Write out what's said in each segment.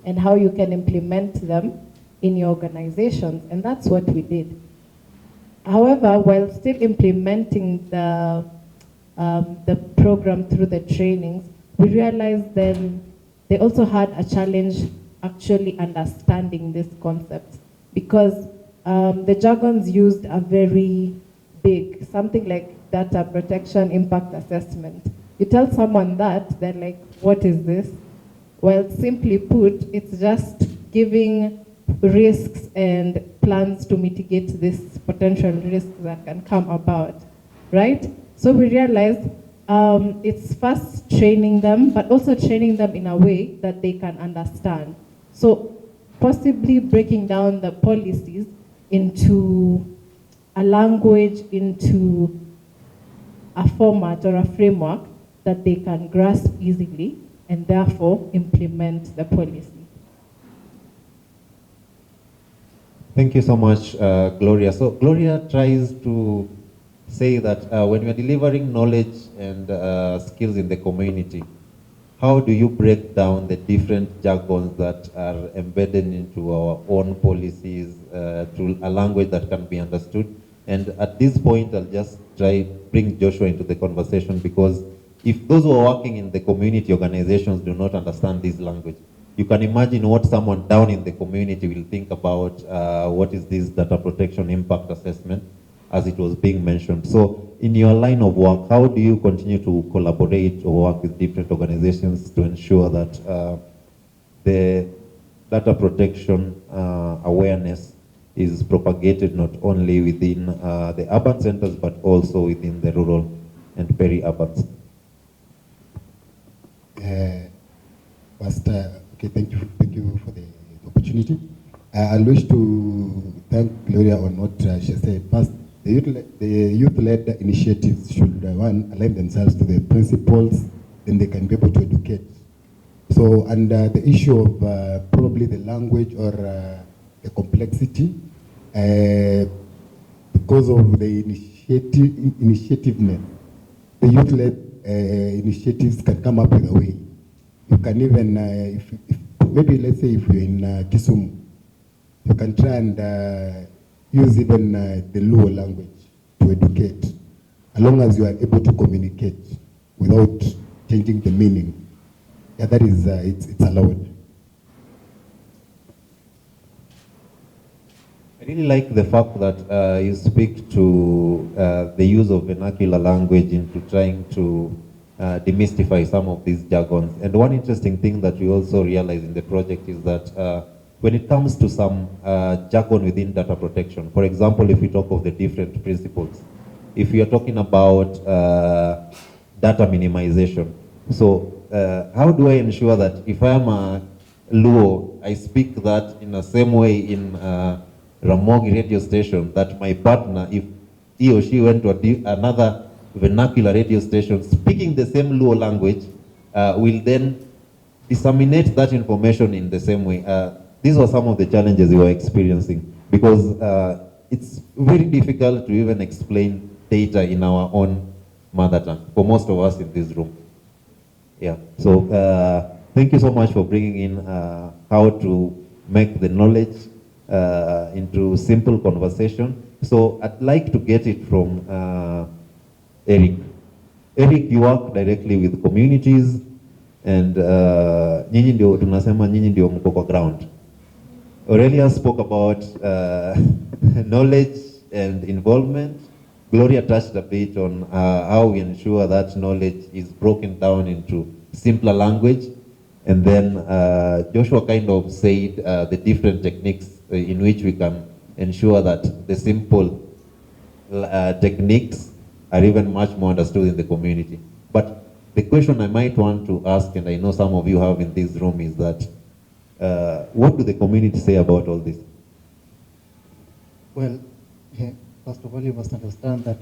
and how you can implement them in your organizations. And that's what we did. However, while still implementing the program through the trainings, we realized then they also had a challenge actually understanding this concept, because the jargons used are very big, something like data protection impact assessment. You tell someone that, they're like, what is this? Well, simply put, it's just giving risks and plans to mitigate this potential risks that can come about, right? So we realized it's first training them, but also training them in a way that they can understand. So possibly breaking down the policies into a language, into a format or a framework that they can grasp easily and therefore implement the policy. Thank you so much, Gloria. So Gloria tries to say that when you're delivering knowledge and skills in the community, how do you break down the different jargons that are embedded into our own policies to a language that can be understood? And at this point, I'll just try bring Joshua into the conversation, because if those who are working in the community organizations do not understand this language, you can imagine what someone down in the community will think about what is this data protection impact assessment, as it was being mentioned. So in your line of work, how do you continue to collaborate or work with different organizations to ensure that the data protection awareness is propagated not only within the urban centers, but also within the rural and peri-urbans? Okay, thank you for the opportunity. I wish to thank Gloria on what she said. First, the youth-led initiatives should align themselves to the principles, then they can be able to educate. So, and the issue of probably the language or the complexity, because of the initiativeness, the youth-led initiatives can come up with a way. You can even, if maybe let's say if you're in Kisumu, you can try and use even the Luo language to educate, as long as you are able to communicate without changing the meaning. Yeah, that is, it's allowed. I really like the fact that you speak to the use of vernacular language into trying to demystify some of these jargons. And one interesting thing that we also realize in the project is that when it comes to some jargon within data protection, for example, if we talk of the different principles, if we are talking about data minimization, so how do I ensure that if I am a Luo, I speak that in the same way in Ramogi radio station, that my partner, if he or she went to another vernacular radio station speaking the same Luo language, will then disseminate that information in the same way. These were some of the challenges we were experiencing, because it's very difficult to even explain data in our own mother tongue for most of us in this room. Yeah, so thank you so much for bringing in how to make the knowledge into simple conversation. So I'd like to get it from Eric. Eric, you work directly with communities, and nyinyi ndio tunasema nyinyi ndio mko kwa ground. Aurelia spoke about knowledge and involvement. Gloria touched a bit on how we ensure that knowledge is broken down into simpler language. And then Joshua kind of said the different techniques in which we can ensure that the simple techniques are even much more understood in the community. But the question I might want to ask, and I know some of you have in this room, is that what do the community say about all this? Well, first of all, you must understand that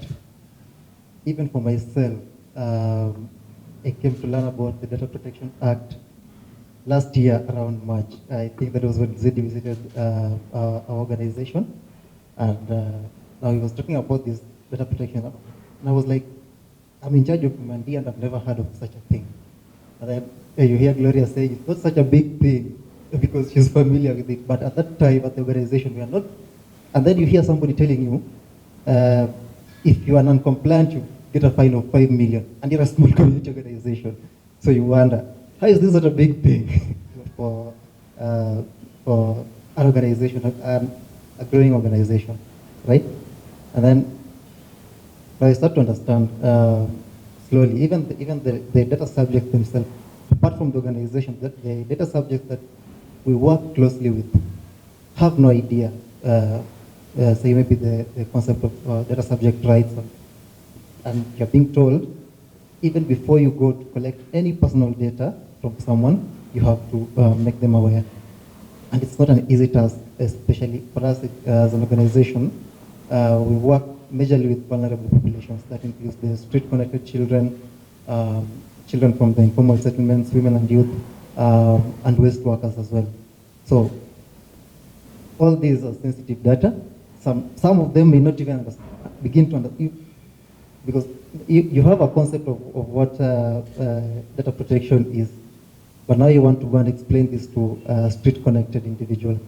even for myself, I came to learn about the Data Protection Act last year around March. I think that was when Zedi visited our organization, and now he was talking about this Data Protection Act, and I was like, I'm in charge of Mandi and I've never heard of such a thing. And then you hear Gloria saying, it's not such a big thing. because she's familiar with it. But at that time, at the organization, we are not. And then you hear somebody telling you, if you are non-compliant, you get a fine of 5 million, and you're a small community organization. So you wonder, how is this not a big thing for an organization, a growing organization, right? And then I start to understand slowly, even the data subjects themselves, apart from the organization, the data subjects that we work closely with have no idea, say maybe the concept of data subject rights, and you're being told, even before you go to collect any personal data from someone, you have to make them aware. And it's not an easy task, especially for us as an organization. We work majorly with vulnerable populations. That includes the street-connected children, children from the informal settlements, women and youth, and waste workers as well. So all these are sensitive data. Some of them may not even begin to understand, because you have a concept of what data protection is, but now you want to go and explain this to a street-connected individual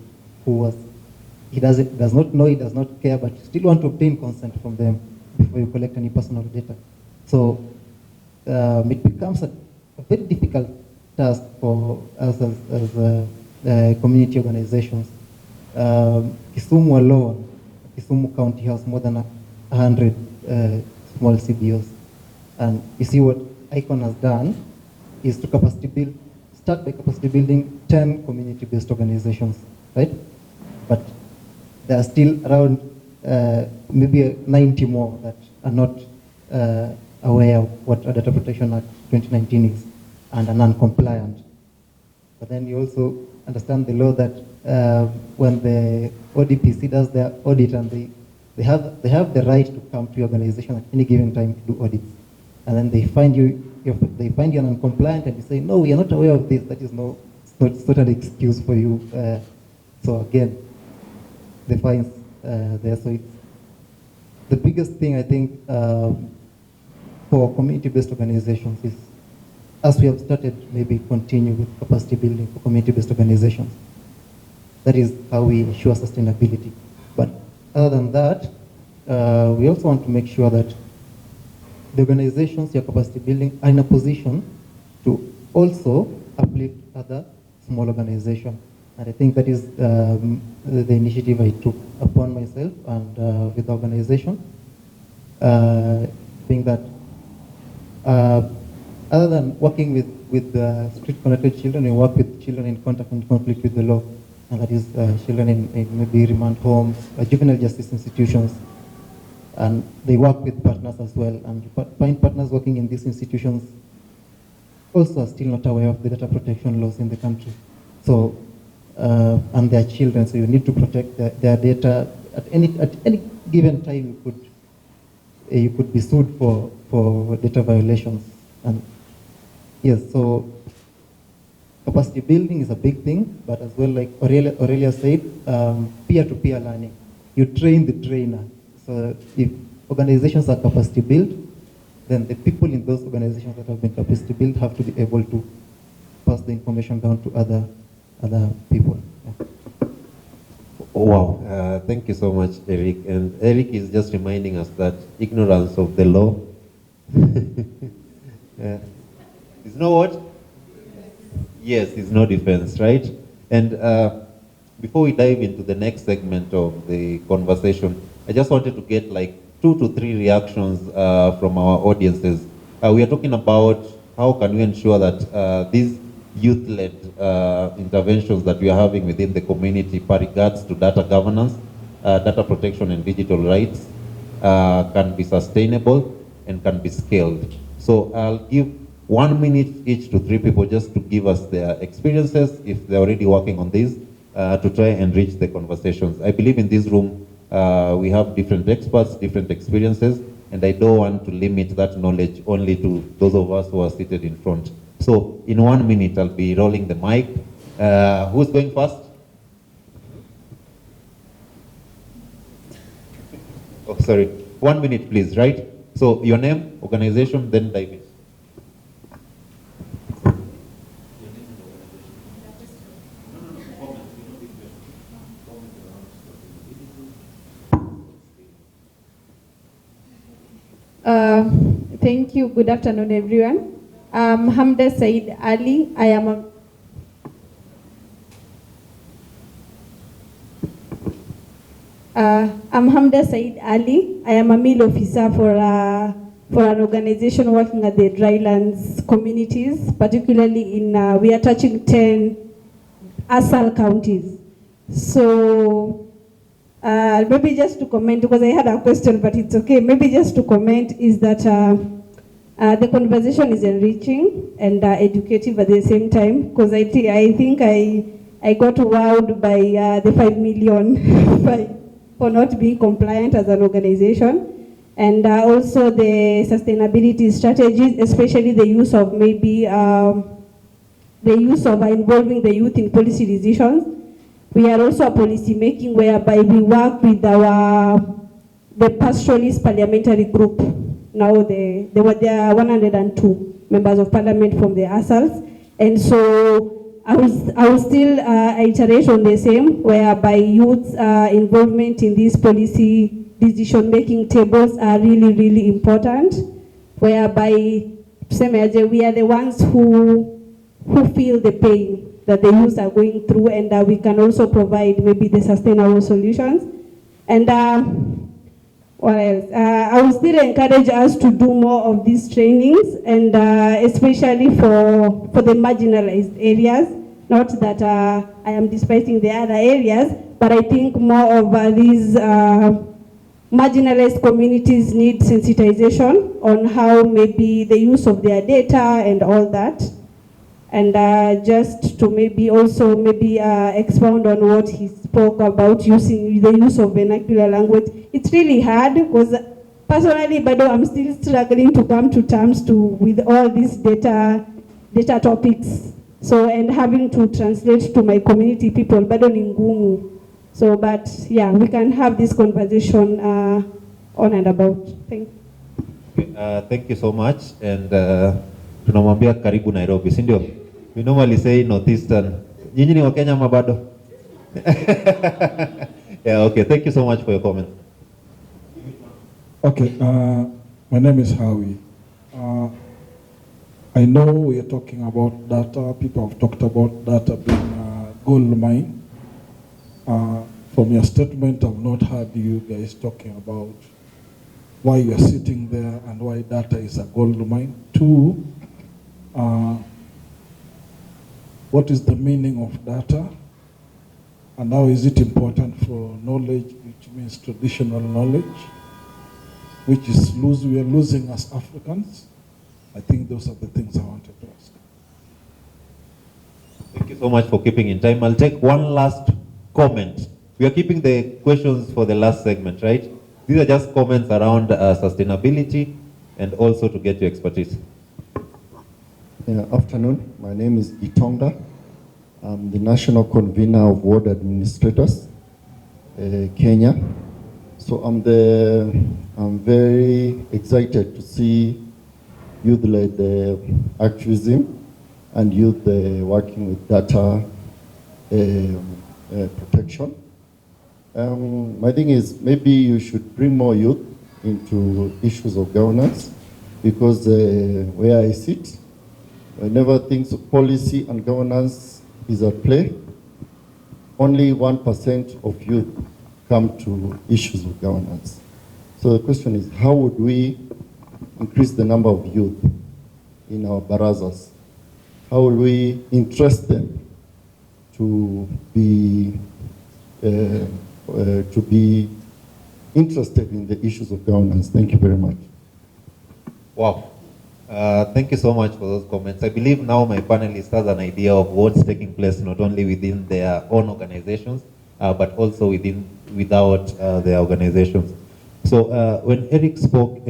he does not know, he does not care, but you still want to obtain consent from them before you collect any personal data. So it becomes a very difficult task for us as community organizations. Kisumu alone, Kisumu County has more than 100 small CBOs. And you see what ICON has done is to start by capacity building 10 community-based organizations, right? But there are still around maybe 90 more that are not aware of what a Data Protection Act 2019 is and are non-compliant. But then you also understand the law that when the ODPC does their audit, and they have the right to come to your organization at any given time to do audits, and then they find you non-compliant, and you say, no, we are not aware of this. That is it's not an excuse for you. So again, the fines there. So it's the biggest thing, I think, for community-based organizations is, as we have started, maybe continue with capacity building for community-based organizations. That is how we ensure sustainability. But other than that, we also want to make sure that the organizations you're capacity building are in a position to also uplift other small organizations. And I think that is the initiative I took upon myself and with the organization. I think that other than working with street-connected children, we work with children in contact and conflict with the law, and that is children in maybe remand homes, juvenile justice institutions, and they work with partners as well. And find partners working in these institutions also are still not aware of the data protection laws in the country. So, and their children, so you need to protect their data. At any given time, you could be sued for data violations. And yes, so capacity building is a big thing, but as well, like Aurelia said, peer-to-peer learning. You train the trainer. So if organizations are capacity built, then the people in those organizations that have been capacity built have to be able to pass the information down to other people. Yeah. Wow, thank you so much, Eric. And Eric is just reminding us that ignorance of the law is no what? Yes, is no defense, right? And before we dive into the next segment of the conversation, I just wanted to get like 2 to 3 reactions from our audiences. We are talking about how can we ensure that these youth-led interventions that we are having within the community per regards to data governance, data protection and digital rights can be sustainable and can be scaled. So I'll give 1 minute each to 3 people just to give us their experiences, if they're already working on this, to try and enrich the conversations. I believe in this room, we have different experts, different experiences, and I don't want to limit that knowledge only to those of us who are seated in front. So in 1 minute, I'll be rolling the mic. Who's going first? Oh, sorry. 1 minute, please, right? So your name, organization, then dive in. Thank you. Good afternoon, everyone. Hamda Said Ali. I'm Hamda Said Ali. I am a meal officer for an organization working at the drylands communities, particularly in, we are touching 10 ASAL counties. So maybe just to comment, because I had a question, but it's okay. Maybe just to comment is that the conversation is enriching and educative at the same time, because I think I got wowed by the 5 million for not being compliant as an organization, and also the sustainability strategies, especially the use of involving the youth in policy decisions. We are also a policy making whereby we work with the pastoralist parliamentary group. Now there are 102 members of parliament from the ASALs, and so I will still iterate on the same, whereby youth involvement in these policy decision-making tables are really, really important, whereby we are the ones who feel the pain that the youth are going through, and we can also provide maybe the sustainable solutions. And what else? I will still encourage us to do more of these trainings, and especially for the marginalized areas. Not that I am despising the other areas, but I think more of these marginalized communities need sensitization on how maybe the use of their data and all that. And just to maybe also expound on what he spoke about using the use of vernacular language. It's really hard, because personally, but I'm still struggling to come to terms with all these data topics. So, and having to translate to my community people, bado ni ngumu. So, but yeah, we can have this conversation on and about. Thank you. Okay, thank you so much. And tunamwambia karibu Nairobi, si ndio? We normally say Northeastern. Nyinyi ni wa Kenya ama bado? Yeah, okay. Thank you so much for your comment. Okay, my name is Howie. I know we are talking about data. People have talked about data being a gold mine. From your statement, I've not heard you guys talking about why you're sitting there and why data is a gold mine. Two, what is the meaning of data? And how is it important for knowledge, which means traditional knowledge, which is we are losing as Africans? I think those are the things I wanted to ask. Thank you so much for keeping in time. I'll take one last comment. We are keeping the questions for the last segment, right? These are just comments around sustainability and also to get your expertise. Afternoon. My name is Itonga. I'm the National Convener of Ward Administrators, Kenya. So I'm very excited to see youth-led activism and youth working with data protection. My thing is, maybe you should bring more youth into issues of governance, because where I sit, I never think policy and governance is at play. Only 1% of youth come to issues of governance. So the question is, how would we increase the number of youth in our barazas? How will we interest them to be interested in the issues of governance? Thank you very much. Wow. Thank you so much for those comments. I believe now my panelists has an idea of what's taking place not only within their own organizations, but also without their organizations. So when Eric spoke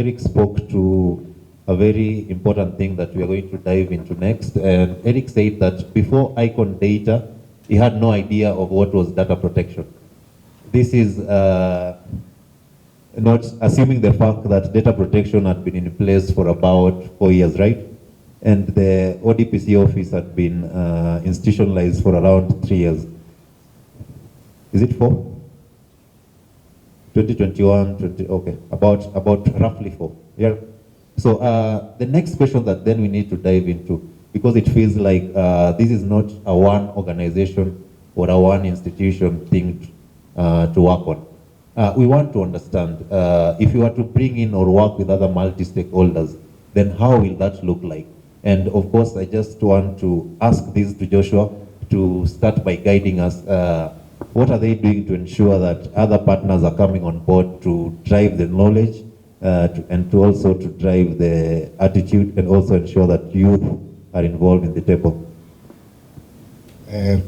to a very important thing that we are going to dive into next. And Eric said that before ICON data, he had no idea of what was data protection. This is not assuming the fact that data protection had been in place for about 4 years, right? And the ODPC office had been institutionalized for around 3 years. Is it 4? 2021, okay, about roughly 4. Yeah. So the next question that then we need to dive into, because it feels like this is not a one organization or a one institution thing to work on. We want to understand if you were to bring in or work with other multi-stakeholders, then how will that look like? And of course, I just want to ask this to Joshua to start by guiding us. What are they doing to ensure that other partners are coming on board to drive the knowledge and to also to drive the attitude and also ensure that youth are involved in the table?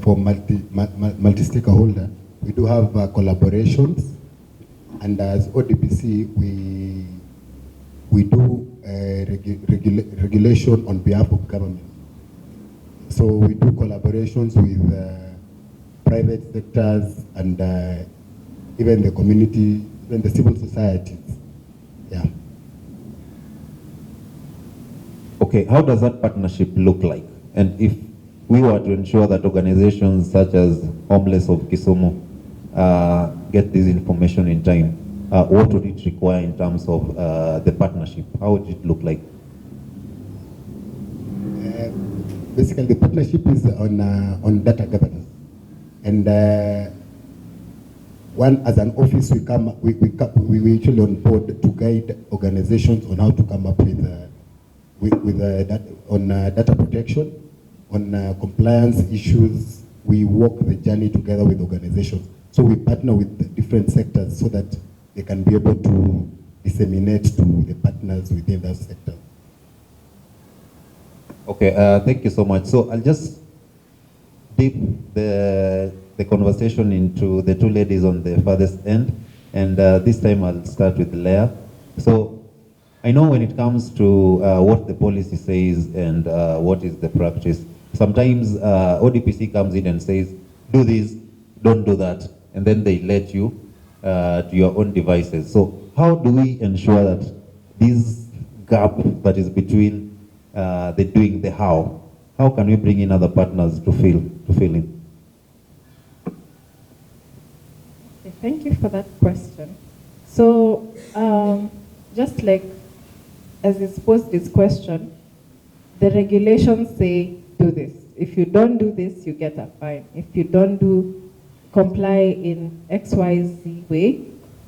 For multi-stakeholder, we do have collaborations, and as ODPC, we do regulation on behalf of government. So we do collaborations with private sectors and even the community, even the civil societies. Yeah. Okay, how does that partnership look like? And if we were to ensure that organizations such as Homeless of Kisumu get this information in time, what would it require in terms of the partnership? How would it look like? Basically, the partnership is on data governance, and as an office, we actually on board to guide organizations on how to come up with data protection, on compliance issues. We walk the journey together with organizations. So we partner with the different sectors so that they can be able to disseminate to the partners within that sector. Okay, thank you so much. So I'll just dip the conversation into the two ladies on the farthest end, and this time I'll start with Leah. So I know when it comes to what the policy says and what is the practice, sometimes ODPC comes in and says, do this, don't do that, and then they let you to your own devices. So how do we ensure that this gap that is between the doing, the how can we bring in other partners to fill in? Okay, thank you for that question. So just like as it's posed this question, the regulations say do this. If you don't do this, you get a fine. If you don't comply in XYZ way,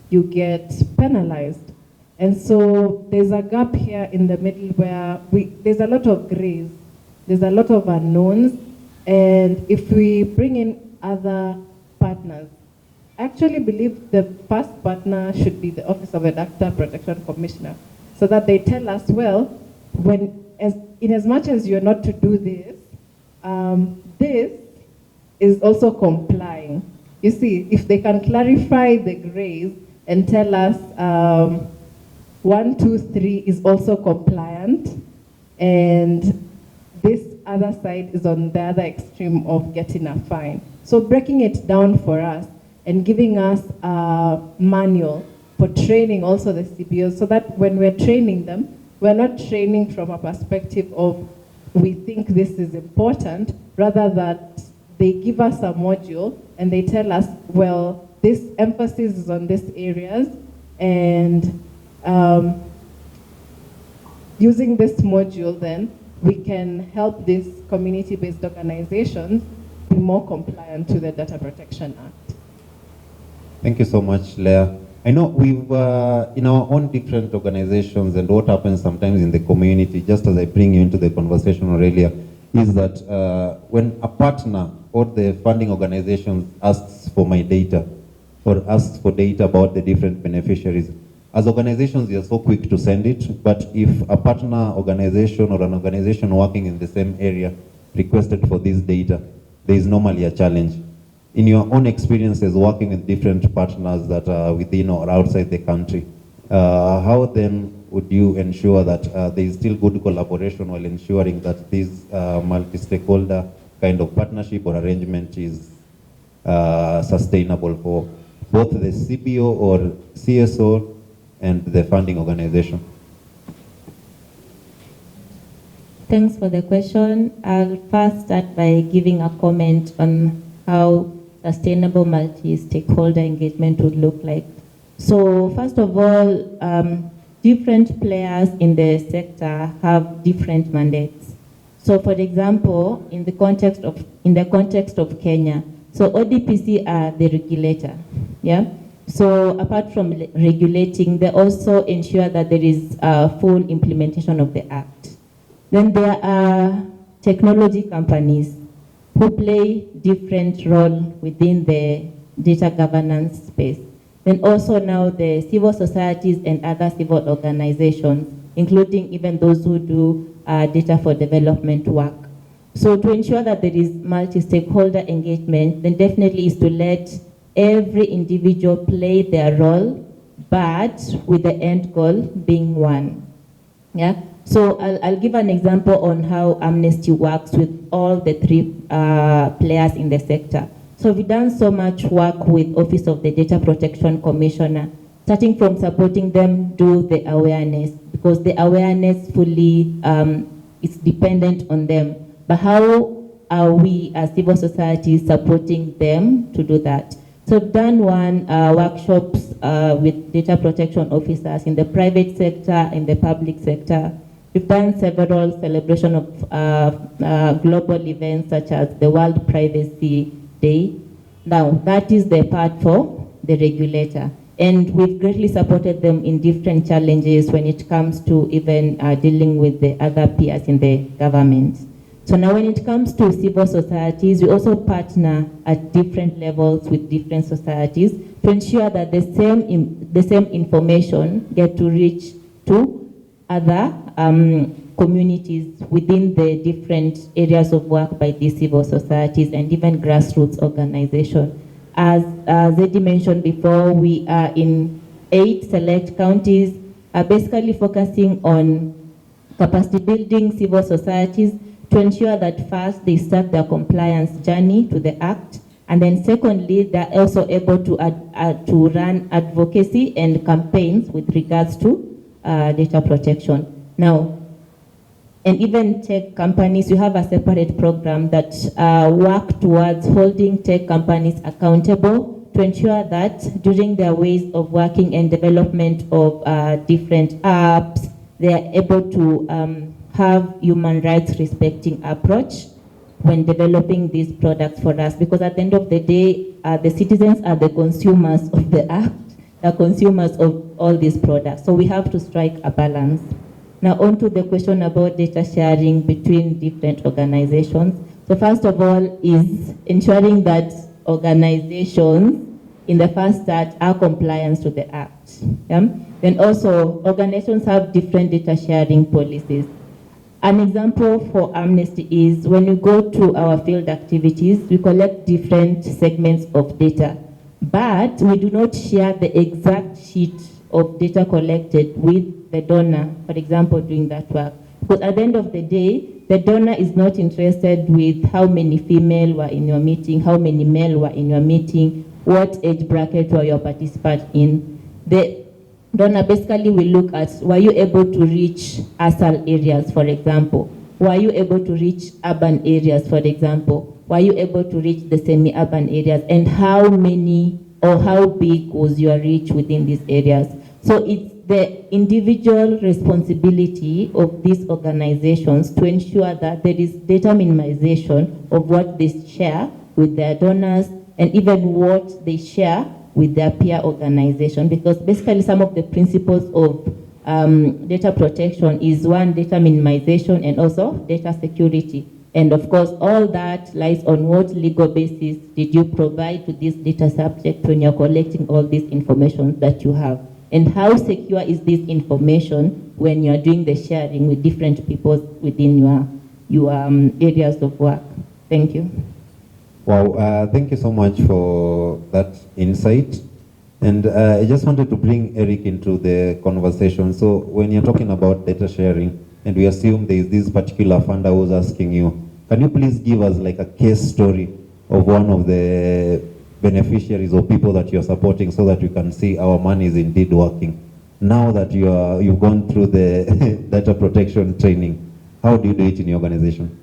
you get penalized. And so there's a gap here in the middle where there's a lot of grays, there's a lot of unknowns, and if we bring in other partners, I actually believe the first partner should be the Office of the Data Protection Commissioner, so that they tell us, well, in as much as you're not to do this, this is also complying. You see, if they can clarify the grays and tell us 1, 2, 3 is also compliant, and this other side is on the other extreme of getting a fine. So breaking it down for us and giving us a manual for training also the CBOs, so that when we're training them, we're not training from a perspective of we think this is important, rather that they give us a module and they tell us, well, this emphasis is on these areas, and using this module, then we can help these community-based organizations be more compliant to the Data Protection Act. Thank you so much, Leah. I know we've, in our own different organizations, and what happens sometimes in the community, just as I bring you into the conversation earlier, is that when a partner or the funding organization asks for my data, or asks for data about the different beneficiaries, as organizations, we are so quick to send it, but if a partner organization or an organization working in the same area requested for this data, there is normally a challenge. In your own experiences working with different partners that are within or outside the country, how then would you ensure that there is still good collaboration while ensuring that this multi-stakeholder kind of partnership or arrangement is sustainable for both the CBO or CSO and the funding organization? Thanks for the question. I'll first start by giving a comment on how sustainable multi-stakeholder engagement would look like. So first of all, different players in the sector have different mandates. So, for example, in the context of Kenya, so ODPC are the regulator, yeah. So apart from regulating, they also ensure that there is full implementation of the act. Then there are technology companies who play different role within the data governance space. Then also now the civil societies and other civil organizations, including even those who do data for development work. So to ensure that there is multi-stakeholder engagement, then definitely is to let every individual play their role, but with the end goal being one. Yeah. So I'll give an example on how Amnesty works with all the three players in the sector. So we've done so much work with Office of the Data Protection Commissioner, starting from supporting them do the awareness, because the awareness fully is dependent on them. But how are we as civil society supporting them to do that? So we've done workshops with data protection officers in the private sector, in the public sector. We've done several celebration of global events such as the World Privacy Day. Now, that is the part for the regulator. And we've greatly supported them in different challenges when it comes to even dealing with the other peers in the government. So now when it comes to civil societies, we also partner at different levels with different societies to ensure that the same information get to reach to other communities within the different areas of work by these civil societies and even grassroots organizations. As Zedi mentioned before, we are in 8 select counties, basically focusing on capacity building civil societies to ensure that first they start their compliance journey to the Act, and then secondly, they're also able to run advocacy and campaigns with regards to data protection. Now, and even tech companies, you have a separate program that work towards holding tech companies accountable to ensure that during their ways of working and development of different apps, they are able to have human rights respecting approach when developing these products for us, because at the end of the day, the citizens are the consumers of the act, the consumers of all these products. So we have to strike a balance. Now on to the question about data sharing between different organizations. So first of all is ensuring that organizations in the first start are compliant to the act. Yeah? Then also organizations have different data sharing policies. An example for Amnesty is when you go to our field activities, we collect different segments of data, but we do not share the exact sheet of data collected with the donor, for example, doing that work. Because at the end of the day, the donor is not interested with how many female were in your meeting, how many male were in your meeting, what age bracket were your participant in. The donor basically will look at, were you able to reach ASAL areas, for example? Were you able to reach urban areas, for example? Were you able to reach the semi-urban areas? And how many or how big was your reach within these areas? So it's the individual responsibility of these organizations to ensure that there is data minimization of what they share with their donors and even what they share with their peer organization, because basically some of the principles of data protection is one, data minimization and also data security. And of course, all that lies on what legal basis did you provide to this data subject when you're collecting all this information that you have. And how secure is this information when you're doing the sharing with different people within your areas of work? Thank you. Wow, thank you so much for that insight. And I just wanted to bring Eric into the conversation. So when you're talking about data sharing, and we assume there is this particular funder who's asking you, can you please give us like a case story of one of the beneficiaries or people that you're supporting so that we can see our money is indeed working? Now that you've gone through the data protection training, how do you do it in your organization?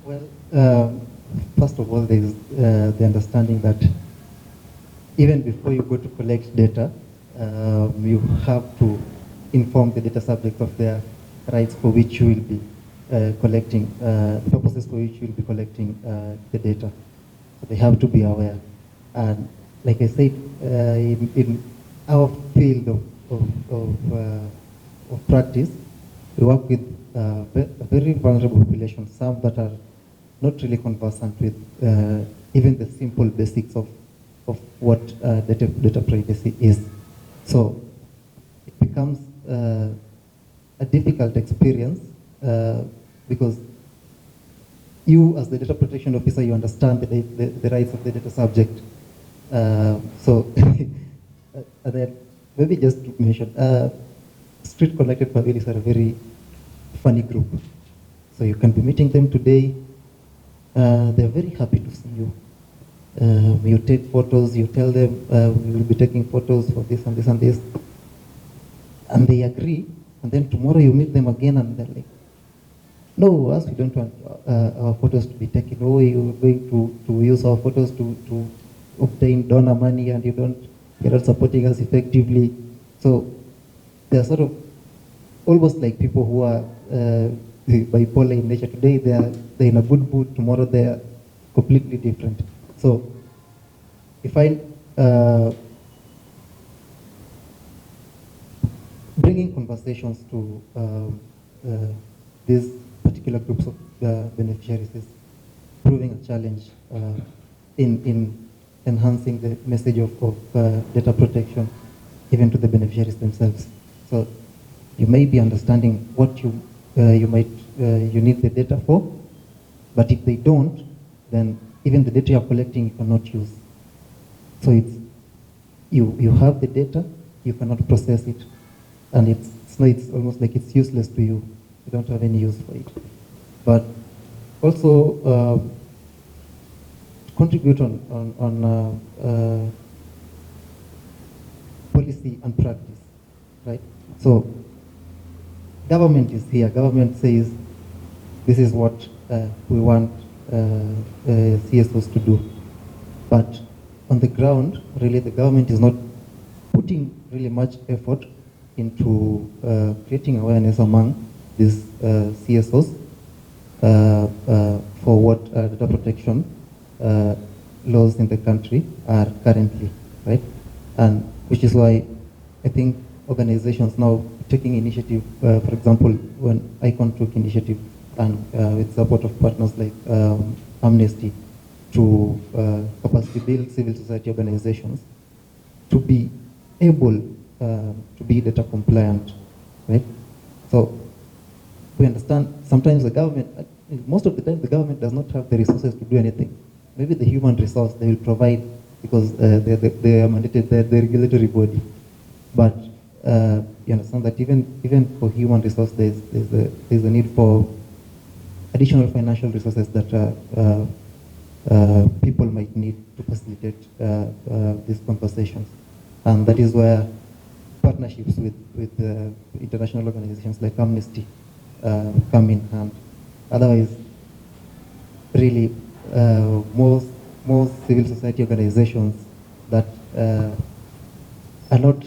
Well, first of all, there is the understanding that even before you go to collect data, you have to inform the data subject of their rights for which you will be collecting, the purposes for which you will be collecting the data. So they have to be aware. And like I said, in our field of practice, we work with a very vulnerable population, some that are not really conversant with even the simple basics of what data privacy is. So it becomes a difficult experience because you, as the data protection officer, you understand the rights of the data subject. So and then maybe just to mention, street connected families are a very funny group. So you can be meeting them today. They're very happy to see you. You take photos, you tell them we will be taking photos for this and this and this. And they agree, and then tomorrow you meet them again and they're like, no, us, we don't want our photos to be taken. Oh, you're going to use our photos to obtain donor money and you're not supporting us effectively. So they're sort of almost like people who are bipolar in nature. Today they're in a good mood, tomorrow they're completely different. So you find bringing conversations to these particular groups of beneficiaries is proving a challenge in enhancing the message of data protection even to the beneficiaries themselves. So you may be understanding what you need the data for, but if they don't, then even the data you're collecting you cannot use. So it's you have the data, you cannot process it, and it's almost like it's useless to you. You don't have any use for it. But also contribute on policy and practice, right? So government is here. Government says this is what we want CSOs to do. But on the ground, really the government is not putting really much effort into creating awareness among these CSOs for what data protection laws in the country are currently, right? And which is why I think organizations now taking initiative, for example, when ICON took initiative and with support of partners like Amnesty to capacity build civil society organizations to be able to be data compliant, right? So we understand sometimes the government, most of the time the government does not have the resources to do anything. Maybe the human resource they will provide because they are mandated, they're the regulatory body. But you understand that even for human resource, there's a need for additional financial resources that people might need to facilitate these conversations. And that is where partnerships with international organizations like Amnesty come in hand. Otherwise, really, most civil society organizations that are not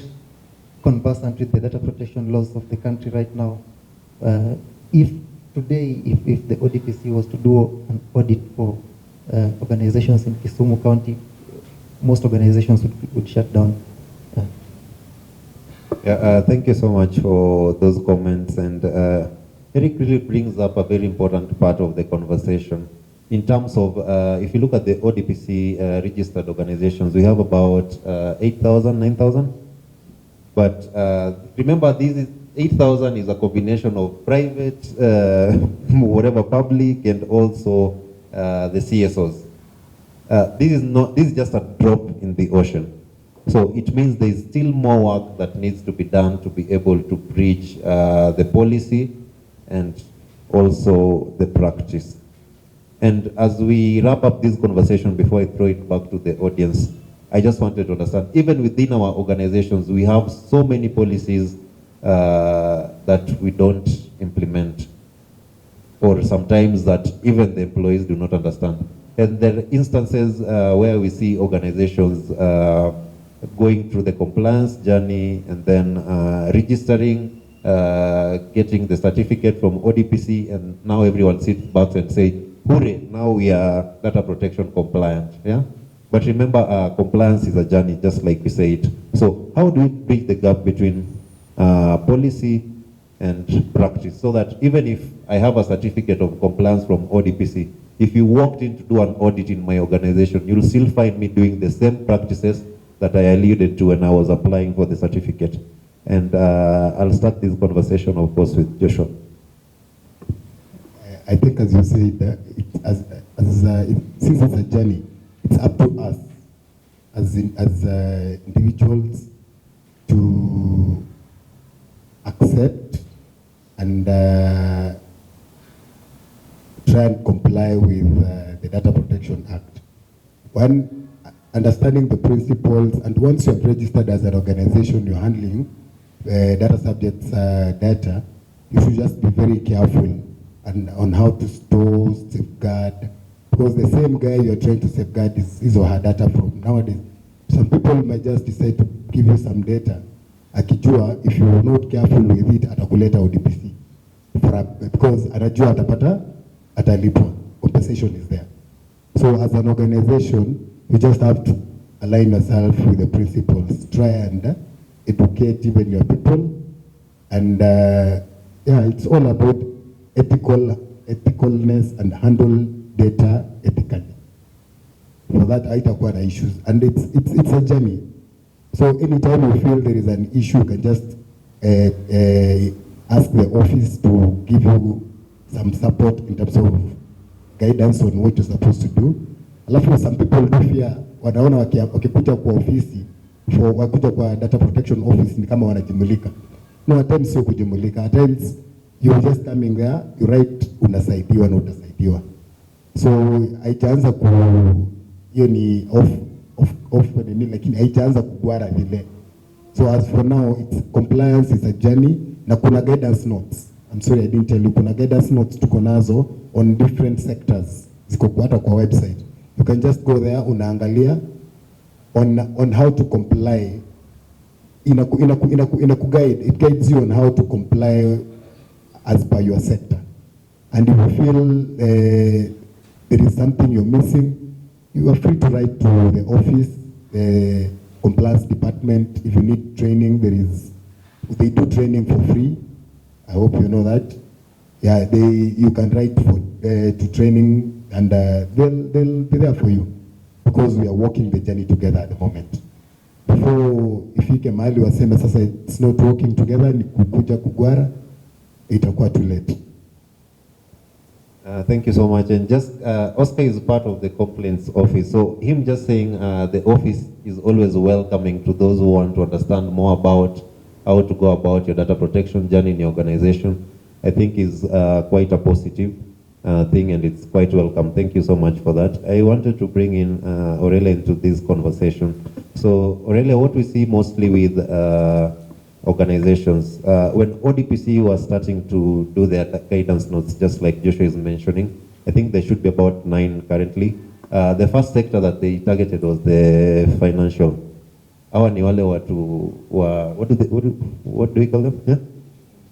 conversant with the data protection laws of the country right now, if the ODPC was to do an audit for organizations in Kisumu County, most organizations would shut down. Thank you so much for those comments, and Eric really brings up a very important part of the conversation. In terms of, if you look at the ODPC registered organizations, we have about 8,000, 9,000. But remember, this is 8,000 is a combination of private, whatever public, and also the CSOs. This is just a drop in the ocean. So it means there is still more work that needs to be done to be able to bridge the policy and also the practice. And as we wrap up this conversation, before I throw it back to the audience, I just wanted to understand, even within our organizations, we have so many policies that we don't implement, or sometimes that even the employees do not understand. And there are instances where we see organizations going through the compliance journey and then registering, getting the certificate from ODPC, and now everyone sits back and say, hooray, now we are data protection compliant. Yeah? But remember, compliance is a journey, just like we said. So how do we bridge the gap between policy and practice, so that even if I have a certificate of compliance from ODPC, if you walked in to do an audit in my organization, you'll still find me doing the same practices that I alluded to when I was applying for the certificate. And I'll start this conversation, of course, with Joshua. I think, as you said, since it's a journey, it's up to us as individuals to accept and try and comply with the Data Protection Act. One, understanding the principles, and once you're registered as an organization, you're handling data subjects data, you should just be very careful on how to store, safeguard, because the same guy you're trying to safeguard is his or her data from. Nowadays, some people might just decide to give you some data, akijua if you're not careful with it, atakuleta ODPC. Because anajua atalipwa, compensation is there. So as an organization, you just have to align yourself with the principles, try and educate even your people, and yeah, it's all about ethicalness and handle data ethically. For that, haitakuwa na issues, and it's a journey. So anytime you feel there is an issue, you can just ask the office to give you some support in terms of guidance on what you're supposed to do. Alafu some people do fear, wanaona wakikuja kwa ofisi, wakuja kwa data protection office ni kama wanajimulika. No, at times sio kujimulika. At times you're just coming there, you write, unasaidiwa na utasaidiwa. So haitaanza ku hiyo ni off nini, lakini haitaanza kugwara vile. So as for now, it's compliance is a journey, na kuna guidance notes. I'm sorry I didn't tell you, kuna guidance notes tuko nazo on different sectors. Ziko hata kwa website. You can just go there, unaangalia on how to comply. Guide. It guides you on how to comply as per your sector. And if you feel there is something you're missing, you are free to write to the office, the compliance department. If you need training, they do training for free. I hope you know that. Yeah, you can write to training, and they'll be there for you, because we are walking the journey together at the moment. Before ifike mahali waseme sasa it's not working together, ni kukuja kugwara, itakuwa too late. Thank you so much. And just Oscar is part of the complaints office, so him just saying the office is always welcoming to those who want to understand more about how to go about your data protection journey in your organization, I think is quite a positive thing, and it's quite welcome. Thank you so much for that. I wanted to bring in Aurelia into this conversation. So Aurelia, what we see mostly with organizations, when ODPC was starting to do their guidance notes, just like Joshua is mentioning, I think there should be about 9 currently. The first sector that they targeted was the financial. Hawa ni wale watu what do we call them? Yeah?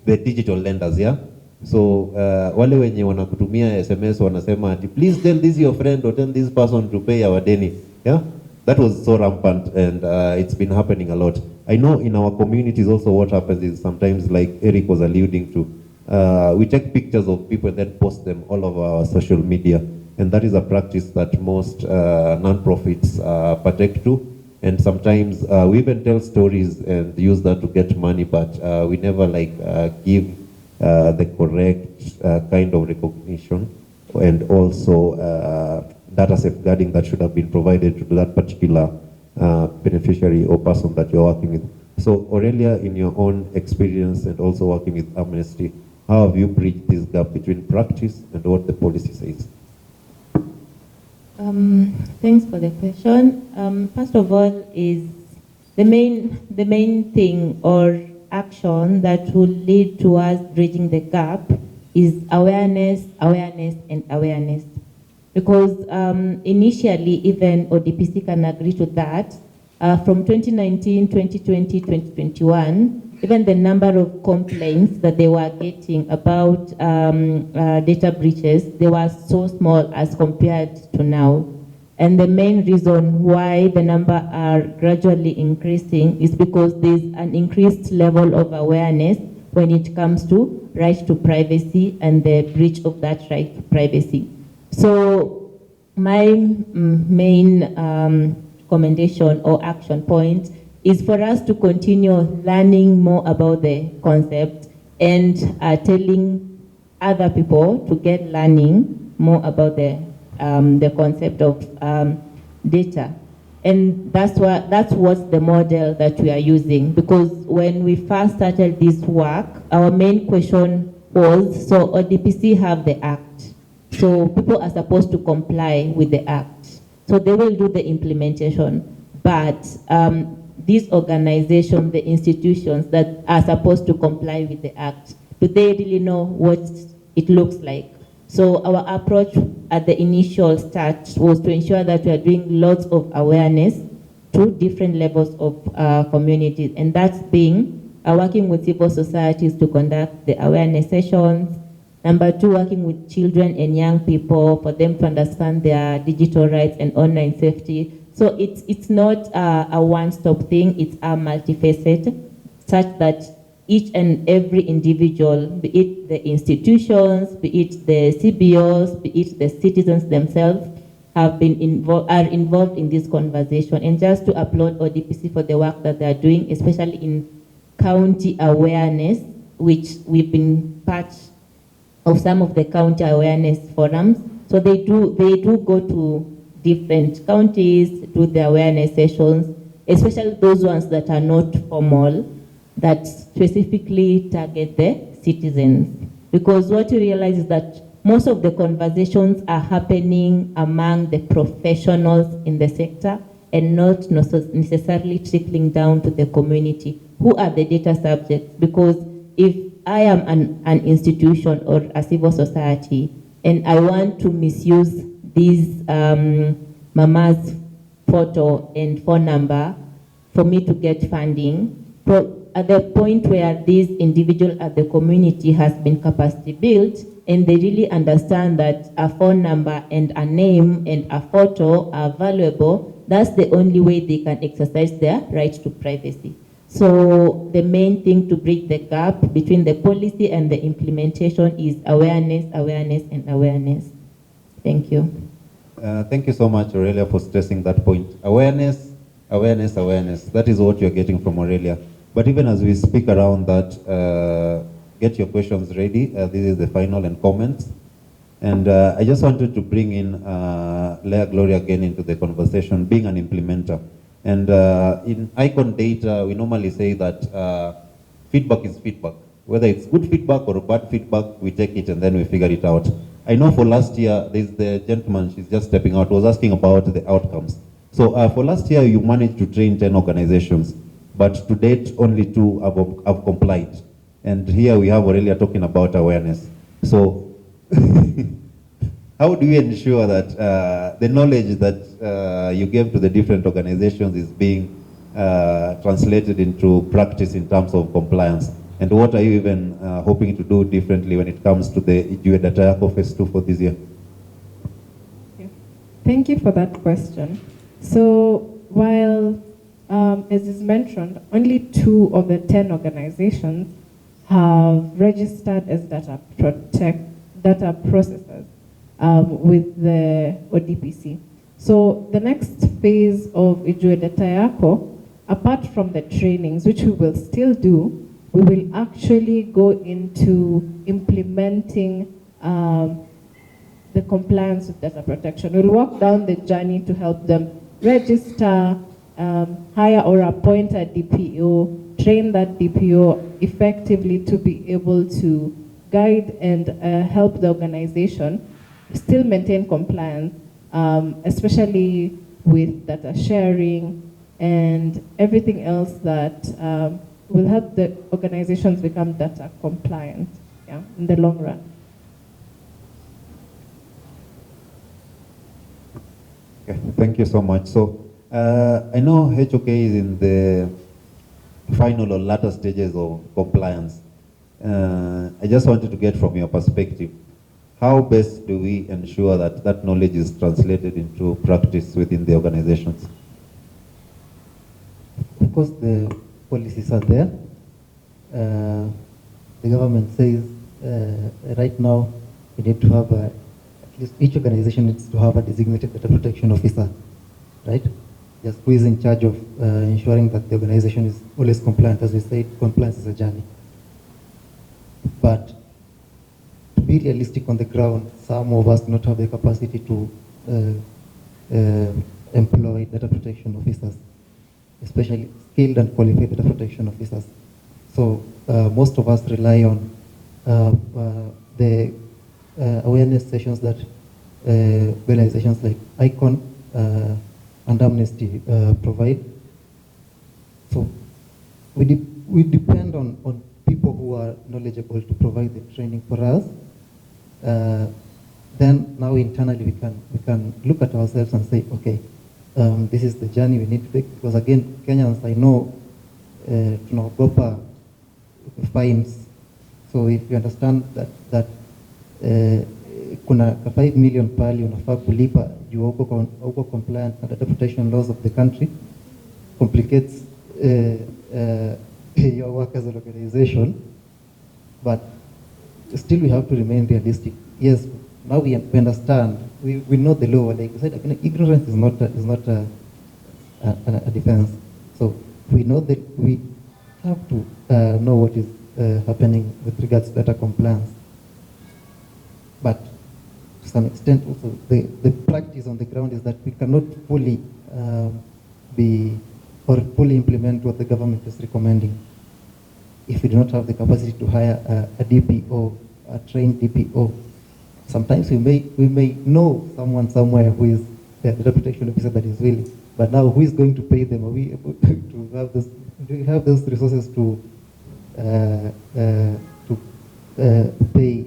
The digital lenders, yeah? So wale wenye wanakutumia SMS wanasema, please tell this your friend or tell this person to pay our deni. Yeah? That was so rampant, and it's been happening a lot. I know in our communities also what happens is sometimes, like Eric was alluding to, we take pictures of people and then post them all over our social media. And that is a practice that most non-profits partake to. And sometimes we even tell stories and use that to get money, but we never give the correct kind of recognition, and also data safeguarding that should have been provided to that particular beneficiary or person that you're working with. So Aurelia, in your own experience and also working with Amnesty, how have you bridged this gap between practice and what the policy says? Thanks for the question. First of all, is the main thing or action that will lead towards bridging the gap is awareness, and awareness. Because initially, even ODPC can agree to that. from 2019, 2020, 2021, even the number of complaints that they were getting about data breaches, they were so small as compared to now. And the main reason why the number are gradually increasing is because there's an increased level of awareness when it comes to right to privacy and the breach of that right to privacy. So my main commendation or action point is for us to continue learning more about the concept and telling other people to get learning more about the concept of data. And that's what's the model that we are using, because when we first started this work, our main question was, so ODPC have the act, so people are supposed to comply with the act, so they will do the implementation, but these organizations, the institutions that are supposed to comply with the act, do they really know what it looks like? So our approach at the initial start was to ensure that we are doing lots of awareness to different levels of communities, and that's being working with civil societies to conduct the awareness sessions. Number two, working with children and young people for them to understand their digital rights and online safety. So it's not a one-stop thing, it's a multifaceted, such that each and every individual, be it the institutions, be it the CBOs, be it the citizens themselves, are involved in this conversation. And just to applaud ODPC for the work that they are doing, especially in county awareness, which we've been part of some of the county awareness forums. So they do go to different counties, do the awareness sessions, especially those ones that are not formal, that specifically target the citizens. Because what you realize is that most of the conversations are happening among the professionals in the sector and not necessarily trickling down to the community. Who are the data subjects? Because if I am an institution or a civil society and I want to misuse this mama's photo and phone number for me to get funding, at the point where this individual at the community has been capacity built and they really understand that a phone number and a name and a photo are valuable, that's the only way they can exercise their right to privacy. So the main thing to bridge the gap between the policy and the implementation is awareness, awareness, and awareness. Thank you. Thank you so much, Aurelia, for stressing that point. Awareness, awareness, awareness. That is what you're getting from Aurelia. But even as we speak around that, get your questions ready. This is the final and comments. And I just wanted to bring in Leah Gloria again into the conversation, being an implementer. And in ICON data, we normally say that feedback is feedback. Whether it's good feedback or bad feedback, we take it and then we figure it out. I know for last year, there's the gentleman, she's just stepping out, was asking about the outcomes. So for last year, you managed to train 10 organizations, but to date, only 2 have complied. And here we have Aurelia talking about awareness. So how do you ensure that the knowledge that you gave to the different organizations is being translated into practice in terms of compliance? And what are you even hoping to do differently when it comes to the Ijue Data Yako Phase 2 for this year? Thank you for that question. So while, as is mentioned, only 2 of the 10 organizations have registered as data processors with the ODPC. So the next phase of Ijue Data Yako, apart from the trainings, which we will still do, we will actually go into implementing the compliance with data protection. We'll walk down the journey to help them register, hire or appoint a DPO, train that DPO effectively to be able to guide and help the organization still maintain compliance, especially with data sharing and everything else that will help the organizations become data compliant, in the long run. Okay, thank you so much. So I know HOK is in the final or latter stages of compliance. I just wanted to get from your perspective, how best do we ensure that that knowledge is translated into practice within the organizations? Of course, the policies are there. The government says right now we need to have at least each organization needs to have a designated data protection officer, right? Just who is in charge of ensuring that the organization is always compliant. As we said, compliance is a journey. But to be realistic on the ground, some of us do not have the capacity to employ data protection officers, especially skilled and qualified data protection officers. So most of us rely on the awareness sessions that organizations like ICON and Amnesty provide. So we depend on people who are knowledgeable to provide the training for us. Then now internally we can look at ourselves and say, okay, this is the journey we need to take. Because again, Kenyans, I know, tunaogopa fines. So if you understand that kuna 5 million pali unafaa kulipa juu uko compliant na data protection laws of the country, complicates your work as an organization. But still we have to remain realistic. Yes, now we understand, we know the law. Like I said, ignorance is not a defense. So we know that we have to know what is happening with regards to data compliance. But to some extent also, the practice on the ground is that we cannot fully fully implement what the government is recommending if we do not have the capacity to hire a DPO, a trained DPO. Sometimes we may know someone somewhere who is the data protection officer that is willing, but now who is going to pay them? Are we able to have this? Do we have those resources to pay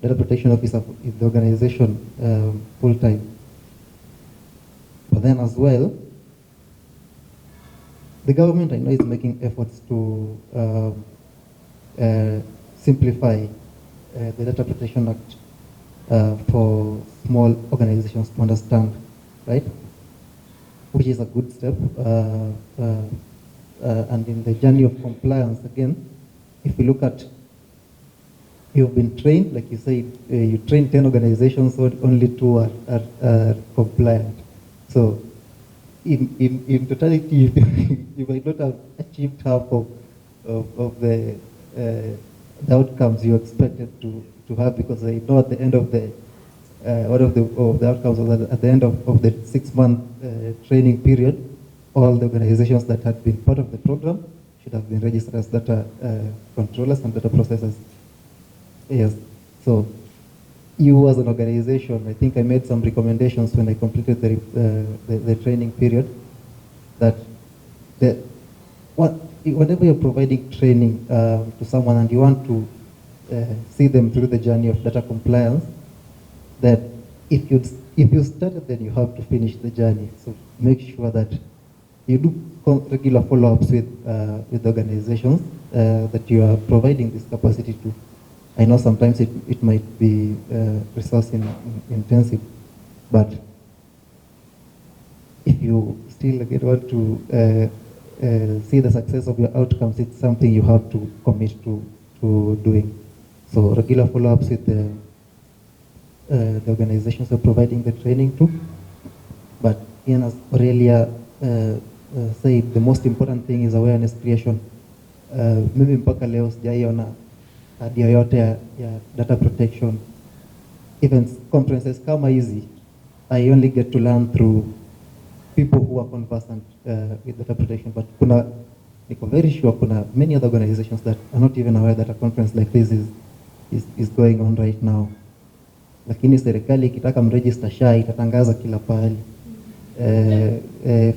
data protection officer in the organization full time? But then as well, the government, I know, is making efforts to simplify the Data Protection Act for small organizations to understand, right? Which is a good step. And in the journey of compliance, again, if we look at, you've been trained, like you said, you train 10 organizations, so only 2 are compliant. So in totality, you might not have achieved half of the outcomes you expected to have, because I know at the end of the one of the outcomes was at the end of the 6-month training period, all the organizations that had been part of the program should have been registered as data controllers and data processors. Yes. So you as an organization, I think I made some recommendations when I completed the training period, that whenever you're providing training to someone and you want to see them through the journey of data compliance, that if you started, then you have to finish the journey. So make sure that you do regular follow-ups with the organizations that you are providing this capacity to. I know sometimes it might be resource intensive, but if you still again want to see the success of your outcomes, it's something you have to commit to doing. So regular follow-ups with the organizations are providing the training to. But Ian, as Aurelia said, the most important thing is awareness creation. Mimi mpaka leo sijaiona hadi yoyote ya data protection. Even conferences kama hizi, I only get to learn through people who are conversant with data protection. But niko very sure kuna many other organizations that are not even aware that a conference like this is going on right now. Lakini serikali ikitaka mregister SHA itatangaza kila pahali.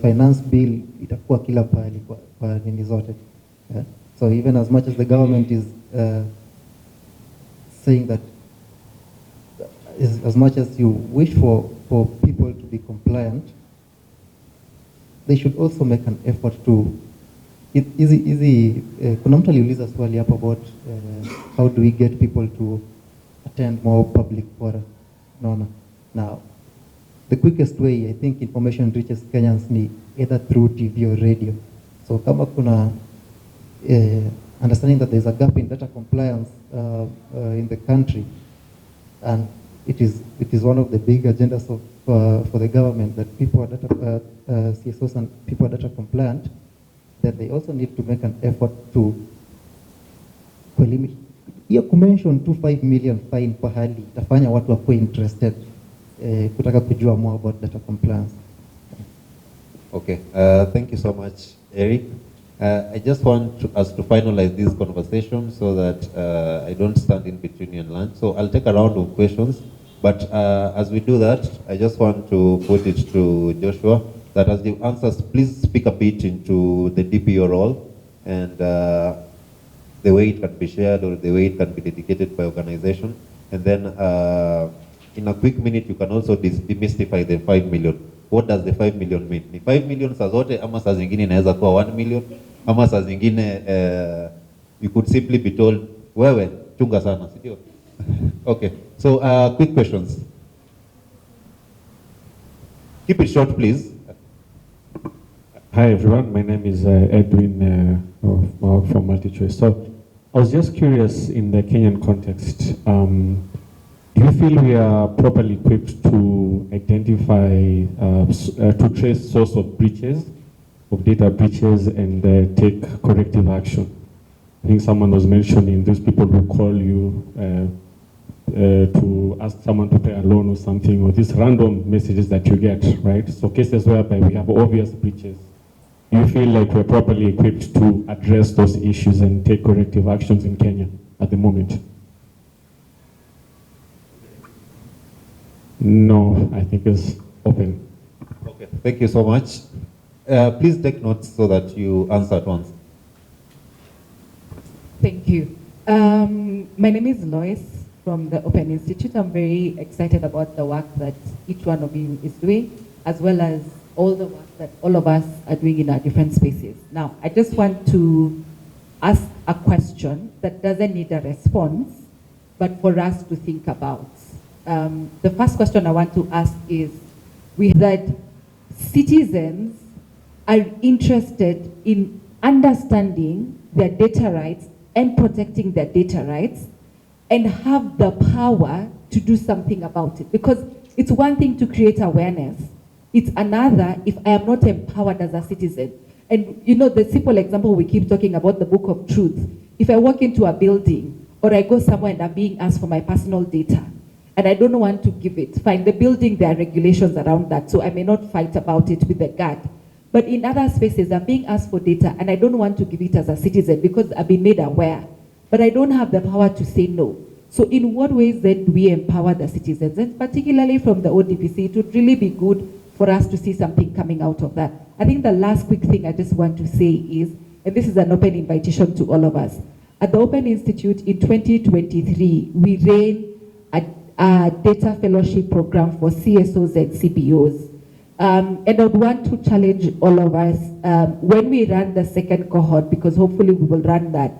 Finance bill itakuwa kila pahali kwa nini zote. So even as much as the government is saying that as much as you wish for people to be compliant, they should also make an effort to kuna mtu aliuliza swali hapo about how do we get people to attend more public fora. No. Now, the quickest way I think information reaches Kenyans ni either through TV or radio. So kama kuna understanding that there's a gap in data compliance in the country, and it is one of the big agendas of for the government that people are data CSOs and people are data compliant, that they also need to make an effort to limit. Hiyo kumention 5 million fine pahali itafanya watu wakuwe interested kutaka kujua more about data compliance. Okay, thank you so much, Eric. I just want us to finalize this conversation so that I don't stand in between you and lunch. So I'll take a round of questions, but as we do that, I just want to put it to Joshua that as you answer, please speak a bit into the DPO role and the way it can be shared or the way it can be dedicated by organization. And then in a quick minute, you can also demystify the 5 million. What does the 5 million mean? Ni 5 million saa zote ama saa zingine inaweza kuwa 1 million ama saa zingine you could simply be told wewe chunga sana, si ndio? Okay, so quick questions. Keep it short, please. Hi everyone, my name is Edwin from MultiChoice. So I was just curious in the Kenyan context, do you feel we are properly equipped to identify, to trace source of breaches, of data breaches, and take corrective action? I think someone was mentioning those people who call you to ask someone to pay a loan or something, or these random messages that you get, right? So cases whereby we have obvious breaches. Do you feel like we're properly equipped to address those issues and take corrective actions in Kenya at the moment? No, I think it's open. Okay, thank you so much. Please take notes so that you answer at once. Thank you. My name is Lois from the Open Institute. I'm very excited about the work that each one of you is doing, as well as all the work that all of us are doing in our different spaces. Now, I just want to ask a question that doesn't need a response, but for us to think about. The first question I want to ask is, that citizens are interested in understanding their data rights and protecting their data rights and have the power to do something about it. Because it's one thing to create awareness. It's another if I am not empowered as a citizen. And you know, the simple example we keep talking about, the Book of Truth. If I walk into a building or I go somewhere and I'm being asked for my personal data and I don't want to give it, fine, the building, there are regulations around that, so I may not fight about it with the guard. But in other spaces, I'm being asked for data and I don't want to give it as a citizen because I've been made aware, but I don't have the power to say no. So in what ways then do we empower the citizens? And particularly from the ODPC, it would really be good for us to see something coming out of that. I think the last quick thing I just want to say is, and this is an open invitation to all of us, at the Open Institute in 2023, we ran a data fellowship program for CSOs and CBOs. And I would want to challenge all of us, when we run the second cohort, because hopefully we will run that,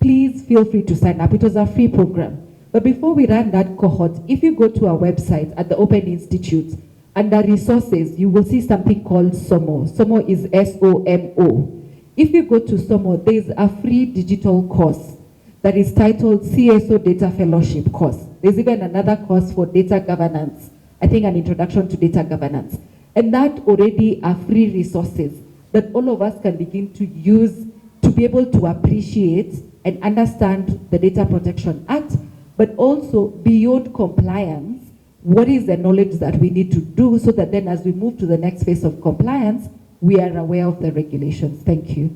please feel free to sign up. It was a free program. But before we run that cohort, if you go to our website at the Open Institute, under resources, you will see something called SOMO. SOMO is SOMO. If you go to SOMO, there is a free digital course that is titled CSO Data Fellowship course. There's even another course for data governance, I think an introduction to data governance. And that already are free resources that all of us can begin to use to be able to appreciate and understand the Data Protection Act, but also beyond compliance, what is the knowledge that we need to do so that then as we move to the next phase of compliance, we are aware of the regulations. Thank you.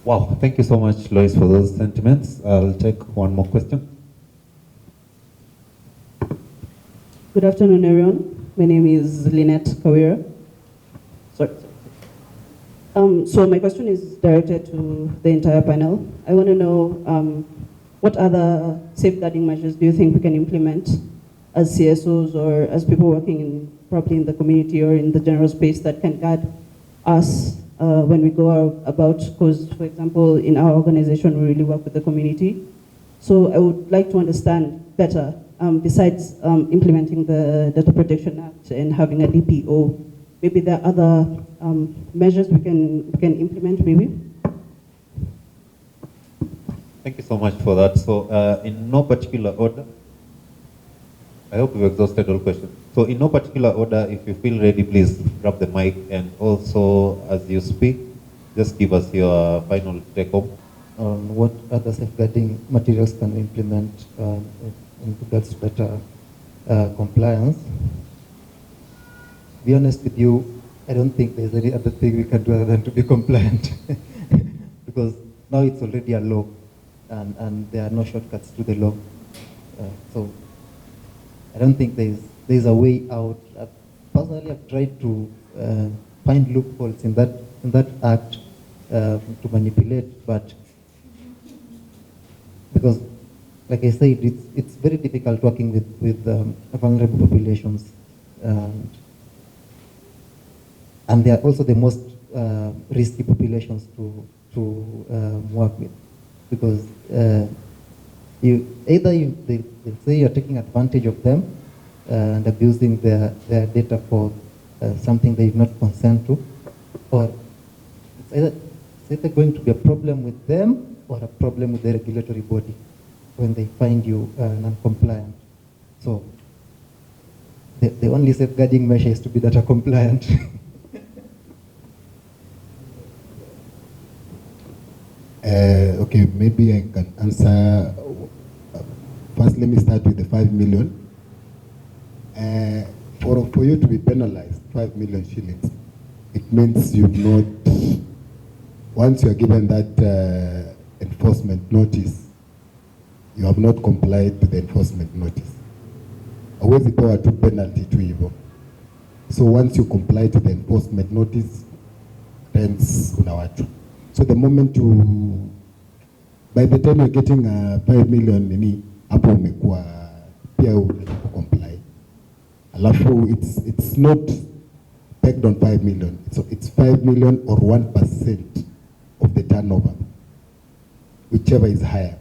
Wow, thank you so much, Lois, for those sentiments. I'll take one more question. Good afternoon, everyone. My name is Lynette Kawira. Sorry. So my question is directed to the entire panel. I want to know what other safeguarding measures do you think we can implement as CSOs or as people working in probably in the community or in the general space that can guide us when we go about, because, for example, in our organization, we really work with the community. So I would like to understand better, besides implementing the Data Protection Act and having a DPO, maybe there are other measures we can implement, maybe? Thank you so much for that. So in no particular order, I hope we've exhausted all questions. So in no particular order, if you feel ready, please grab the mic, and also as you speak, just give us your final take home. On what other safeguarding materials can we implement in regards to data compliance. To be honest with you, I don't think there's any other thing we can do other than to be compliant. Because now it's already a law, and there are no shortcuts to the law. So I don't think there's a way out. Personally, I've tried to find loopholes in that act to manipulate, but because, like I said, it's very difficult working with vulnerable populations, and they are also the most risky populations to work with, because they say you're taking advantage of them and abusing their data for something they did not consent to, or it's either going to be a problem with them or a problem with the regulatory body when they find you non-compliant. So the only safeguarding measure is to be data compliant. Okay, maybe I can answer. First, let me start with the 5 million. For you to be penalized, 5 million shillings, it means you've not, once you are given that enforcement notice, you have not complied with the enforcement notice. Always power to penalty to evil. So once you comply to the enforcement notice, then unawatu. So the moment you, by the time you're getting 5 million nini, hapo umekuwa pia comply. Alafu it's not pegged on 5 million. So it's 5 million or 1% of the turnover, whichever is higher.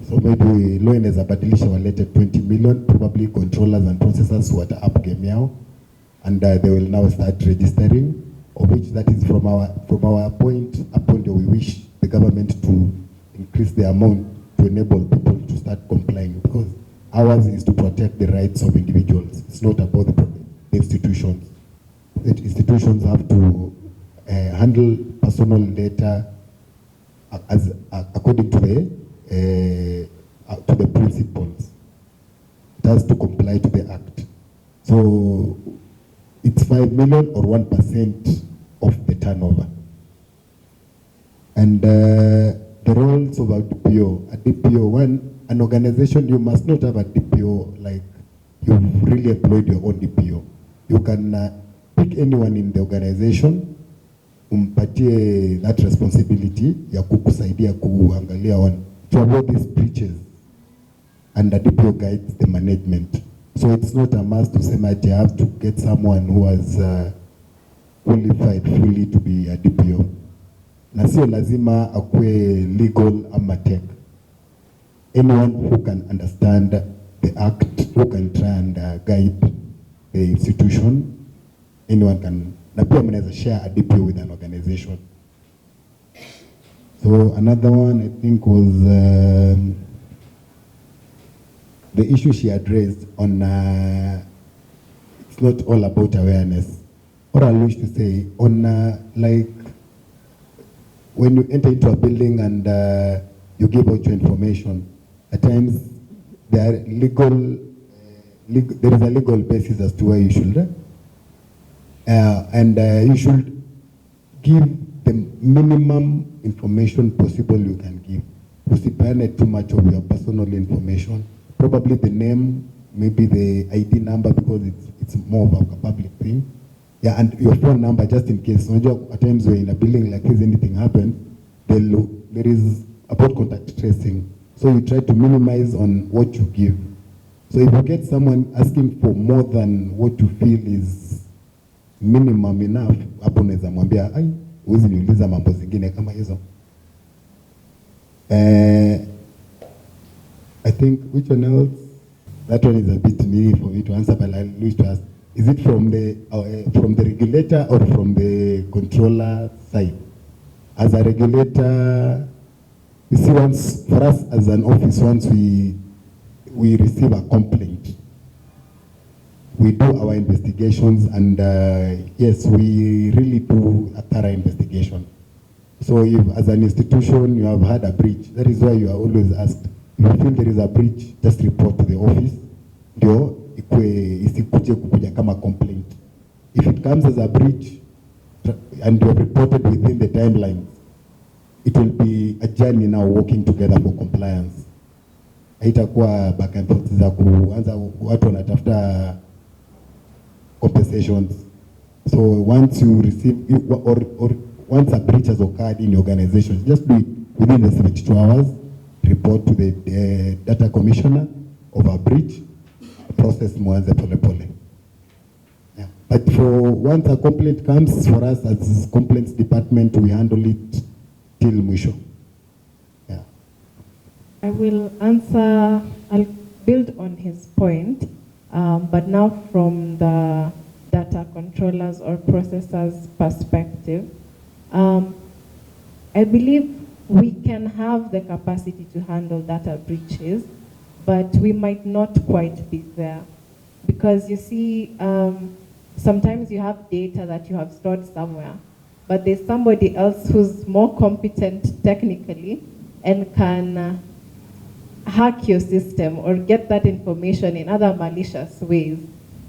So maybe law inaweza badilisha walete 20 million, probably controllers and processors who are up game yao, and they will now start registering, of which that is from our point upon we wish the government to increase the amount to enable people to start complying, because ours is to protect the rights of individuals. It's not about the institutions. The institutions have to handle personal data as according to the principles. It has to comply to the act. So it's 5 million or 1% of the turnover. And the roles of a DPO. A DPO, an organization, you must not have a DPO like you've really employed your own DPO. You can pick anyone in the organization, umpatie that responsibility ya kukusaidia kuangalia to avoid these breaches, and the DPO guides the management. So it's not a must to say that you have to get someone who has qualified fully to be a DPO. Na sio lazima akue legal ama tech. Anyone who can understand the act, who can try and guide the institution, anyone can. Na pia mnaweza share a DPO with an organization. So another one I think was the issue she addressed on it's not all about awareness. What I wish to say on like when you enter into a building and you give out your information, at times there are there is a legal basis as to where you should and you should give the minimum information possible you can give. Usipeane too much of your personal information. Probably the name, maybe the ID number, because it's more of a public thing. Yeah, and your phone number just in case. At times you're in a building like this, anything happens, there is about contact tracing. So you try to minimize on what you give. So if you get someone asking for more than what you feel is minimum enough, hapo unaweza mwambia, ai, huwezi niuliza mambo zingine kama hizo. I think, which one else? That one is a bit needy for me to answer, but I'll leave to ask. Is it from the regulator or from the controller side? As a regulator, you see, once, for us as an office, once we receive a complaint, we do our investigations, and yes, we really do a thorough investigation. So if as an institution you have had a breach, that is why you are always asked, if you feel there is a breach, just report to the office. Ndio isikuje kukuja kama complaint. If it comes as a breach and you have reported within the timelines, it will be a journey now working together for compliance. Haitakuwa back and forth za kuanza watu wanatafuta compensations. So once you receive or once a breach has occurred in the organization, just do it within the 72 hours, report to the data commissioner of a breach, process mwanze pole pole. Yeah. But for once a complaint comes, for us as complaints department, we handle it till mwisho. Yeah. I will answer, I'll build on his point, but now from the data controllers or processors perspective. I believe we can have the capacity to handle data breaches, but we might not quite be there. Because you see, sometimes you have data that you have stored somewhere, but there's somebody else who's more competent technically and can hack your system or get that information in other malicious ways.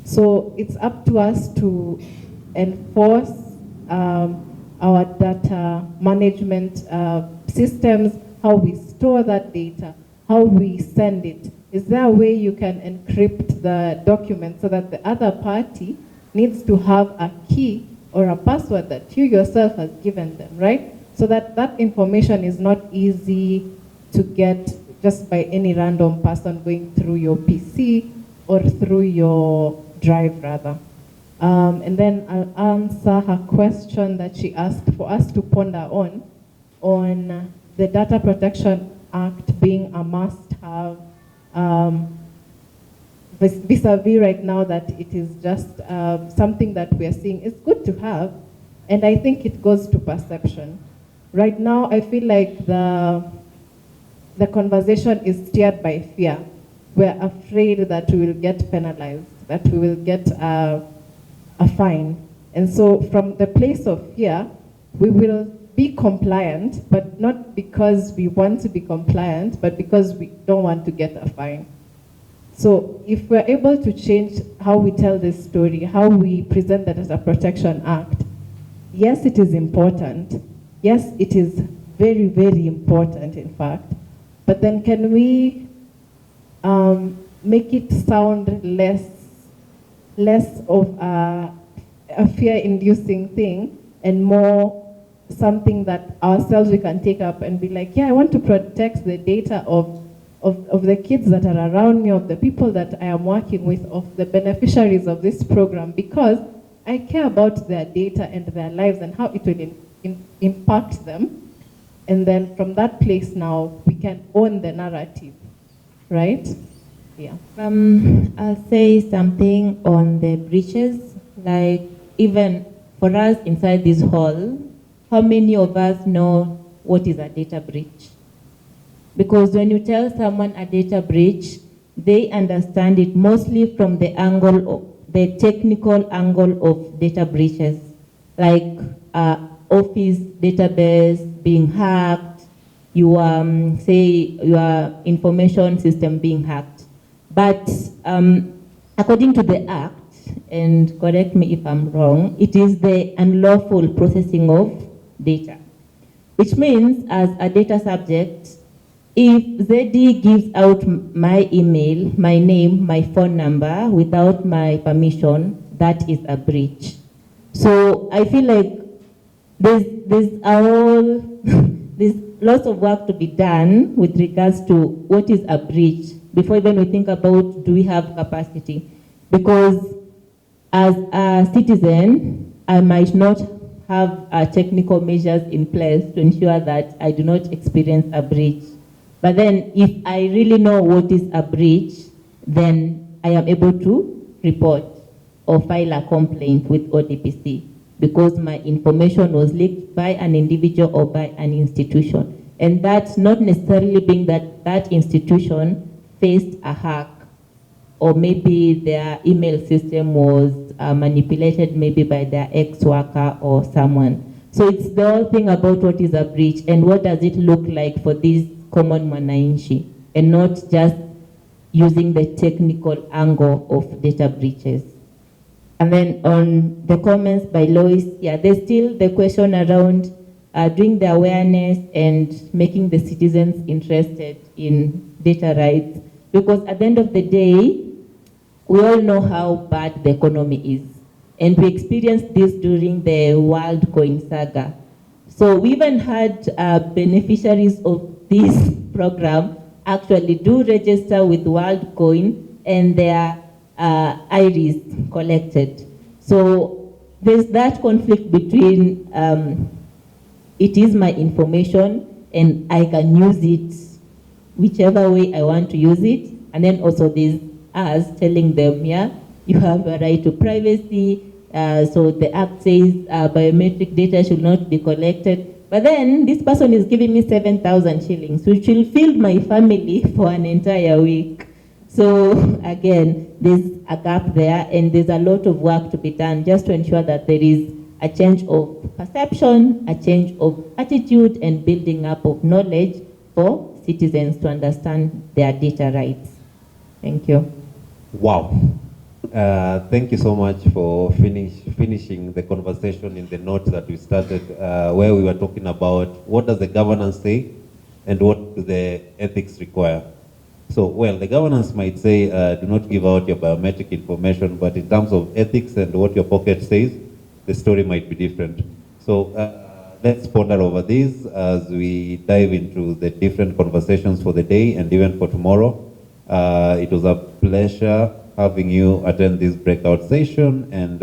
So it's up to us to enforce our data management systems, how we store that data, how we send it. Is there a way you can encrypt the document so that the other party needs to have a key or a password that you yourself has given them, right? So that that information is not easy to get just by any random person going through your PC or through your drive rather. And then I'll answer her question that she asked for us to ponder on the Data Protection Act being a must-have, vis-a-vis right now that it is just something that we are seeing. It's good to have, and I think it goes to perception. Right now, I feel like the conversation is steered by fear. We're afraid that we will get penalized, that we will get a fine. And so from the place of fear, we will be compliant, but not because we want to be compliant, but because we don't want to get a fine. So if we're able to change how we tell this story, how we present the Data Protection Act, yes, it is important. Yes, it is very, very important, in fact. But then can we make it sound less of a fear-inducing thing and more something that ourselves we can take up and be like, yeah, I want to protect the data of the kids that are around me, of the people that I am working with, of the beneficiaries of this program, because I care about their data and their lives and how it will impact them. And then from that place now, we can own the narrative, right? Yeah. I'll say something on the breaches. Like, even for us inside this hall, how many of us know what is a data breach? Because when you tell someone a data breach, they understand it mostly from the angle of the technical angle of data breaches, like office database being hacked, your say your information system being hacked. But according to the Act, and correct me if I'm wrong, it is the unlawful processing of data, which means as a data subject, if ZD gives out my email, my name, my phone number without my permission, that is a breach. So I feel like there's lots of work to be done with regards to what is a breach. before even we think about do we have capacity. Because as a citizen, I might not have technical measures in place to ensure that I do not experience a breach. But then if I really know what is a breach, then I am able to report or file a complaint with ODPC because my information was leaked by an individual or by an institution. And that's not necessarily being that that institution faced a hack, or maybe their email system was manipulated maybe by their ex-worker or someone. So it's the whole thing about what is a breach and what does it look like for these common mwananchi, and not just using the technical angle of data breaches. And then on the comments by Lois, yeah, there's still the question around doing the awareness and making the citizens interested in data rights. Because at the end of the day, we all know how bad the economy is. And we experienced this during the WorldCoin saga. So we even had beneficiaries of this program actually do register with WorldCoin and their iris collected. So there's that conflict between it is my information and I can use it whichever way I want to use it. And then also there's us telling them, yeah, you have a right to privacy. So the act says biometric data should not be collected. But then this person is giving me 7,000 shillings, which will feed my family for an entire week. So again, there's a gap there, and there's a lot of work to be done just to ensure that there is a change of perception, a change of attitude, and building up of knowledge for citizens to understand their data rights. Thank you. Wow. Thank you so much for finishing the conversation in the note that we started, where we were talking about what does the governance say and what do the ethics require. So, well, the governance might say do not give out your biometric information, but in terms of ethics and what your pocket says, the story might be different. So let's ponder over this as we dive into the different conversations for the day and even for tomorrow. It was a pleasure having you attend this breakout session, and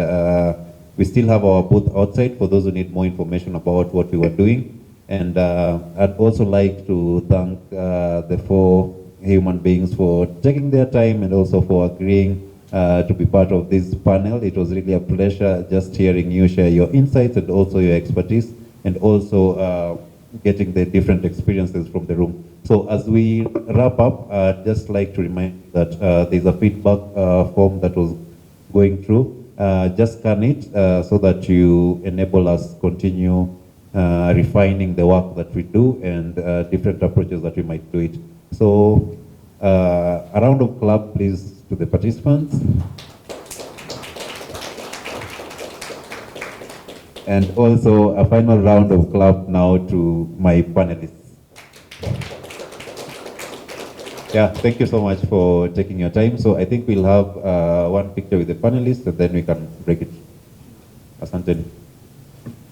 we still have our booth outside for those who need more information about what we were doing. And I'd also like to thank the 4 human beings for taking their time and also for agreeing to be part of this panel. It was really a pleasure just hearing you share your insights and also your expertise, and also getting the different experiences from the room. So as we wrap up, I'd just like to remind you that there's a feedback form that was going through. Just scan it so that you enable us continue refining the work that we do and different approaches that we might do it. So a round of applause, please, to the participants. And also a final round of clap now to my panelists. Yeah, thank you so much for taking your time. So I think we'll have one picture with the panelists and then we can break it. Asante.